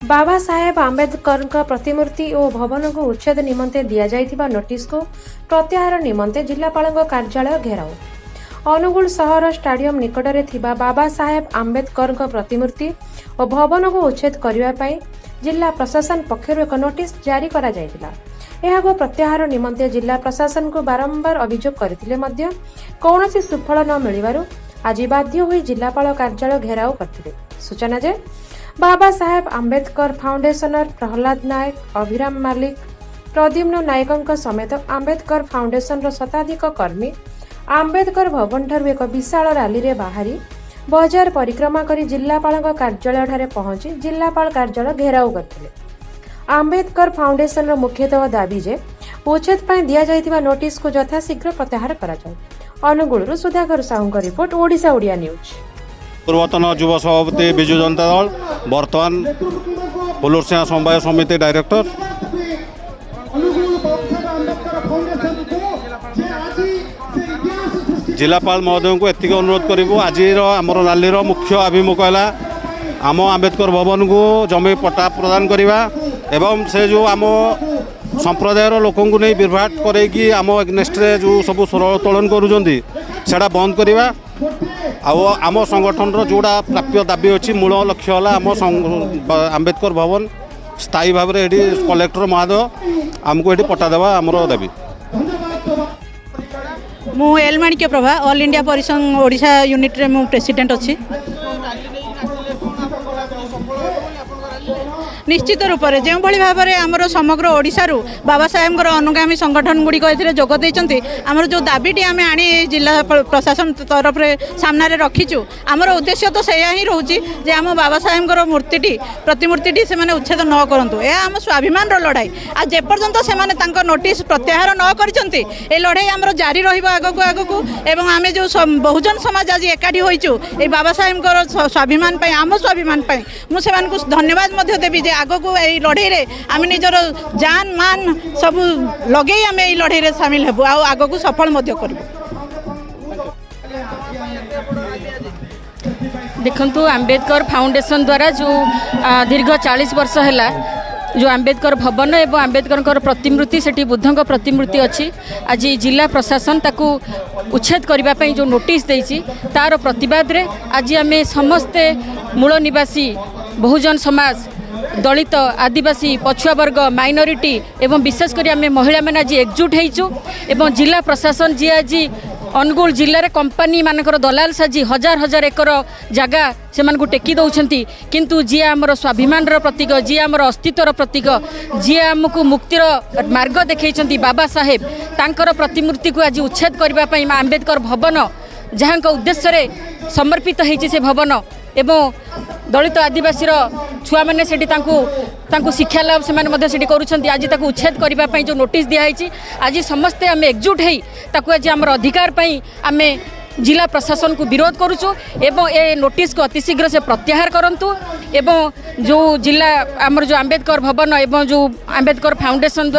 बाबा साहेब आंबेडकर प्रतिमूर्ति और भवन को उच्छेद निमंते दिया जाइथिबा नोटिस को प्रत्याहार निमंते जिलापाल कार्यालय घेराव। अनुगुल सहर स्टाडियम निकटरे थिबा बाबा साहेब आंबेडकर प्रतिमूर्ति और भवन को उच्छेद करने पाई जिला प्रशासन पक्षर एक नोटिस जारी करा जायतिला। एहाको प्रत्याहार निमंते जिला प्रशासन को बारंबार अभियोग करथिले मध्य कौनसी सुफल न मिलिबारु आज बाध्य होई जिलापाल कार्यालय घेराव करथिले। सूचना जे बाबा साहेब आंबेडकर फाउंडेशनर प्रहलाद नायक, अभिराम मालिक, प्रद्युम्न नायक समेत आंबेडकर फाउंडेशन शताधिक कर्मी आंबेडकर भवन ठारू एक विशाल रैली रे बाहरी बजार परिक्रमा करी जिलापाल कार्यालय ठारे पहुंची जिलापाल कार्यालय घेराव करथिले। आंबेडकर फाउंडेशन मुख्यतः दाबी जे उच्छेद पर दिया जाइतिबा नोटिस को यथाशीघ्र प्रत्याहार करा जाए। Angul Sudhakar Sahu report, Odisha Odia news. पूर्वतन युव सभापति विजु जनता दल, बर्तमान फुलुरसिंह समवाय समिति डायरेक्टर। जिलापाल महोदय को एति अनुरोध करूँ, आज आमर रैली मुख्य अभिमुख है आम आंबेडकर भवन को जमी पट्टा प्रदान करवा एवं से जो आम संप्रदायर लोक नहीं बिभ्राट करके आम एग्नेस्ट जो सब स्वर उत्तोलन करा बंद करवा। आम संगठन जोड़ा प्राप्य दाबी अच्छी मूल लक्ष्य है आम आंबेडकर भवन स्थायी भाव में कलेक्टर महोदय आमको ये पट्टा देवा आमर दाबी। मु एल माणिक्य प्रभा ऑल इंडिया परिसंघ ओडिशा यूनिट रे मु प्रेसिडेंट अच्छी। निश्चित रूप से जो भाव में आमर समग्र ओडिशारू बाबा साहेब अनुगामी संगठन गुड़िक जोगदे आमर जो दाबीटी आम आनी जिला प्रशासन तरफ सामने रखीचु आमर उद्देश्य तो सैया ही रोचे जे आम बाबा साहेब मूर्ति प्रतिमूर्ति से उच्छेद न करूँ। यह आम स्वाभिमान लड़ाई आज जेपर्यंत से नोटिस प्रत्याहार न कर लड़ाई आमर जारी रगक आगक एवं आम जो बहुजन समाज आज एकाठी होइचु ए बाबा साहेब स्वाभिमान आम स्वाभिमान मुझे धन्यवाद देवी आग को यही लड़ाई रे आम निजर जान मान सब लगे आम यही लड़ाई रे सामिल हेबु आग को सफल करूँ। देखंतु आंबेडकर फाउंडेशन द्वारा जो दीर्घ 40 वर्ष है जो आंबेडकर भवन एवं आंबेडकर प्रतिमूर्ति से बुद्धों प्रतिमूर्ति अच्छी आज जिला प्रशासन ताकू उच्छेद करने जो नोटिस देती तार प्रतिवाद रे आज आम समस्ते मूल निवासी बहुजन समाज दलित आदिवासी पछुआ वर्ग माइनॉरिटी एवं विशेषकर आम महिला मैंने आज एकजुट होइचु एवं जिला प्रशासन जी आज अनुगुल जिले में कंपानी मानकर दलाल साजी हजार हजार एकर जगह से टेकी दौरान किंतु जी आमर स्वाभिमान प्रतीक जी आमर अस्तित्वर प्रतीक जी आमको मुक्तिर मार्ग देखते बाबा साहेब तांकर प्रतिमूर्ति को आज उच्छेद करने आंबेडकर भवन जहाँ उद्देश्य समर्पित होती से भवन एवं दलित आदिवासी छुआ मैंने शिक्षा लाभ से करुँच आज उच्छेद करने जो नोटिस दिखाई आज समस्ते आम एकजुट हो आज आम अधिकार आम जिला प्रशासन को विरोध करुचु एवं ए नोटिस को अतिशीघ्र से प्रत्याहार करंतु एवं जो जिला आमर जो आंबेडकर भवन एवं जो आंबेडकर फाउंडेशन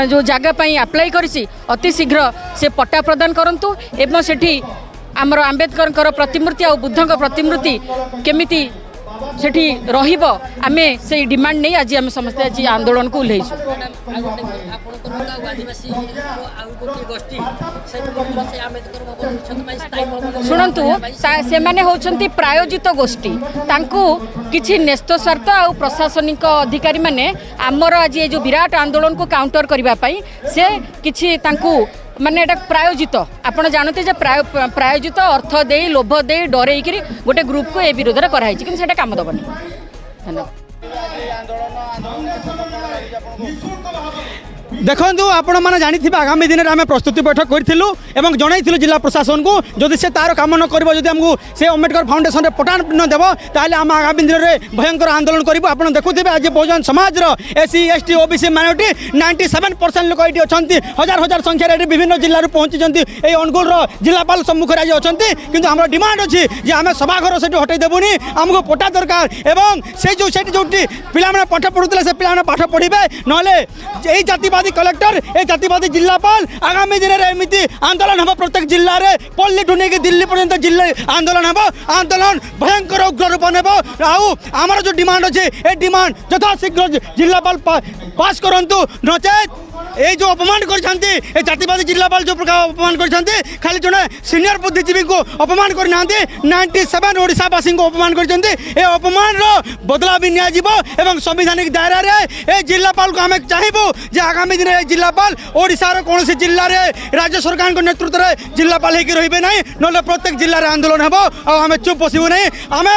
जो जगह अप्लाई करिछि अतिशीघ्र से पट्टा प्रदान करंतु एवं सेठी आमर आंबेडकर प्रतिमूर्ति और बुद्धों प्रतिमूर्ति केमिति सेठी रहिबो आमे से डिमांड नहीं आज आम समस्ते आज आंदोलन को उल्लैछु। शुणु से माने होचंती प्रायोजित गोष्ठी तांकु किछि न्यस्त स्वार्थ और प्रशासनिक अधिकारी माने आमर आज ये जो विराट आंदोलन को काउंटर करबा पई से किछि तांकु माने एटा प्रायोजित आपण जानते जे प्रायोजित अर्थ दे लोभ दे डरे गोटे ग्रुप को ए विरोध में कराई कि सेटा काम दबनी। धन्यवाद। देखु आपण मैंने जानी आगामी दिन में आम प्रस्तुति बैठक करूँ जनई जिला प्रशासन को जदि से तार कम न कर आमको से अम्बेडकर फाउंडेशन में पटा न देव ताल आम आगामी दिन में भयंकर आंदोलन करूँ। आप देखुए आज Bahujan Samaj SC ST OBC minority 97% लोक ये अच्छा हजार हजार संख्यार ये विभिन्न जिलूर पहुँची अनुगुल जिलापाल सम्मुख आज अच्छा कि आम डिमांड अच्छी जे आम सभाघर से हटई देवुनि आमको पटा दरकार एवं से जो पाठ पढ़ुते से पाठ पढ़े ना जातिवाद जातिवादी कलेक्टर ए जातिवादी जिलापाल आगामी दिन में एमती आंदोलन हम प्रत्येक जिले में पल्ली ठू नहीं दिल्ली पर्यंत जिले आंदोलन हम आंदोलन भयंकर उग्र रूप नेब आमर जो डिमांड अच्छे ए डिमांड यथाशीघ्र जिलापाल पास करंतु नचेत ये जो अपमान कर जातिवादी जिलापाल जो प्रकार अपमान कर खाली जड़े सीनियर बुद्धिजीवी को अपमान करना 97 ओडिशावासी को अपमान कर अपमान बदला भी नियाजिबो संविधानिक दायरा रे ए जिलापाल को आम चाहबू जे आगामी दिन में जिलापाल ओडिशार कौन जिले में राज्य सरकार के नेतृत्व में जिलापाल होकर रही ना ना प्रत्येक जिले में आंदोलन हम आम चुप बसबू नहीं आम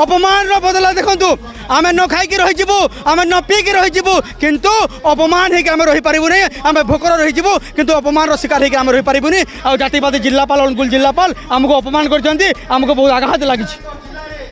अपमान बदला देखु आम न खाई रहीजु आम न पीकी रहीजु किंतु अपमान होकर रही पारू नहीं आम भोकर रहीजु किंतु अपमान शिकार होकर रही पारूनी आ जातिवादी जिलापाल अनुकूल जिलापाल आमको अपमान करमको बहुत आघात लगी।